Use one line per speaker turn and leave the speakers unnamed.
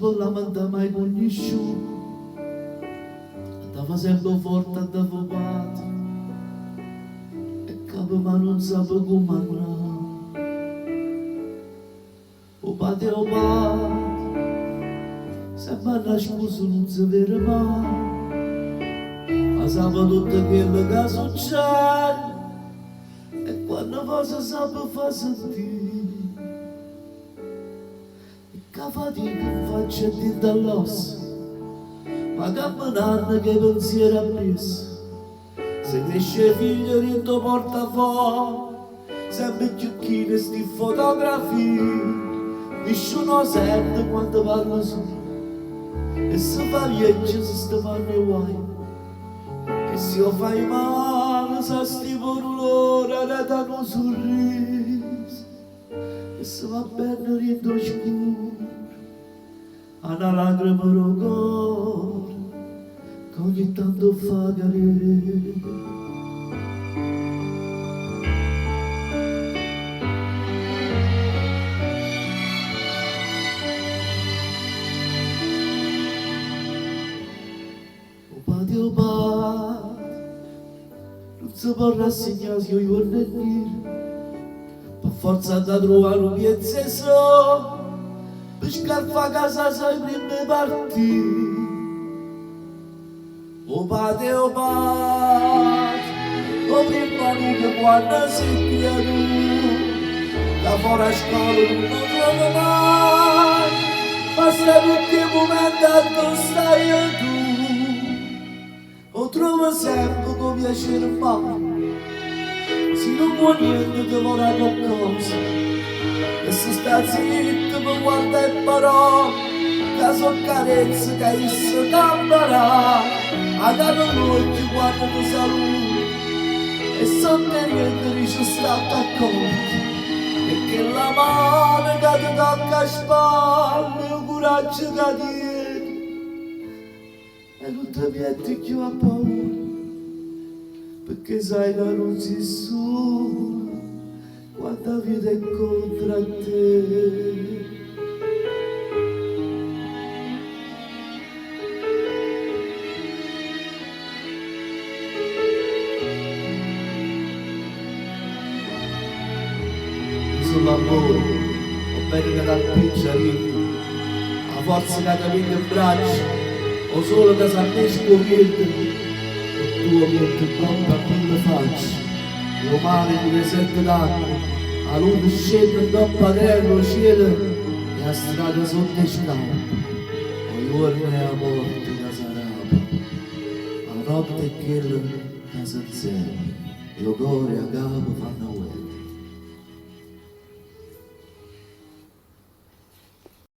sapevo lamentare mai con nessuno, stava sempre forte, andavo pazzo, e capo ma non sapevo come andare. O padre, sempre la sposa non si vede mai, ma sapeva tutto quello che succede, e quando cosa sapeva fa sentire. Che fatica in faccia e dall'osso, ma camminando che pensiero ha preso. Se cresce figlio rientro porta fuori, sempre più chine sti fotografie. Nessuno sente quando parla su, e se fa viaggio se sta fanno i guai. E se io fai male, sa sti parolone ne danno sorriso. E se va bene rientro scuro, alla lacrima del cuore che ogni tanto fa cadere. O padre, non si può rassegnare se io voglio dire, per forza da trovare un piezzo per scarpa a casa sai prime parti. O padre, o prima che quando sei creato, da fuori a scuola non lo trovo mai, basta tutti i momenti dove stai tu, lo trovo sempre con piacere ma se non vuoi niente ti vorrà qualcosa. E se sta zitto mi guarda e parole, che so carezze che io camperà, a caro noi ti guarda ti saluto, e sotto niente dice stato accorto, e che la mano che ti tocca a spalle, il coraggio che tieni, e non ti metti più a paura, perché sai che non sei solo quando la vita è contro te. Sul lavoro, ho bene che dal picciarino, a forza che ti prende in braccio, o solo che si annesco niente, e tu metti troppo a quella faccia. Lo mare di deserto d'acqua, a luce scende dopo a terra lo cielo e a strada sotto le scarpe. O giorno è a morte che sarà, a notte è quello che si insieme, e lo cuore a capo fanno guerra.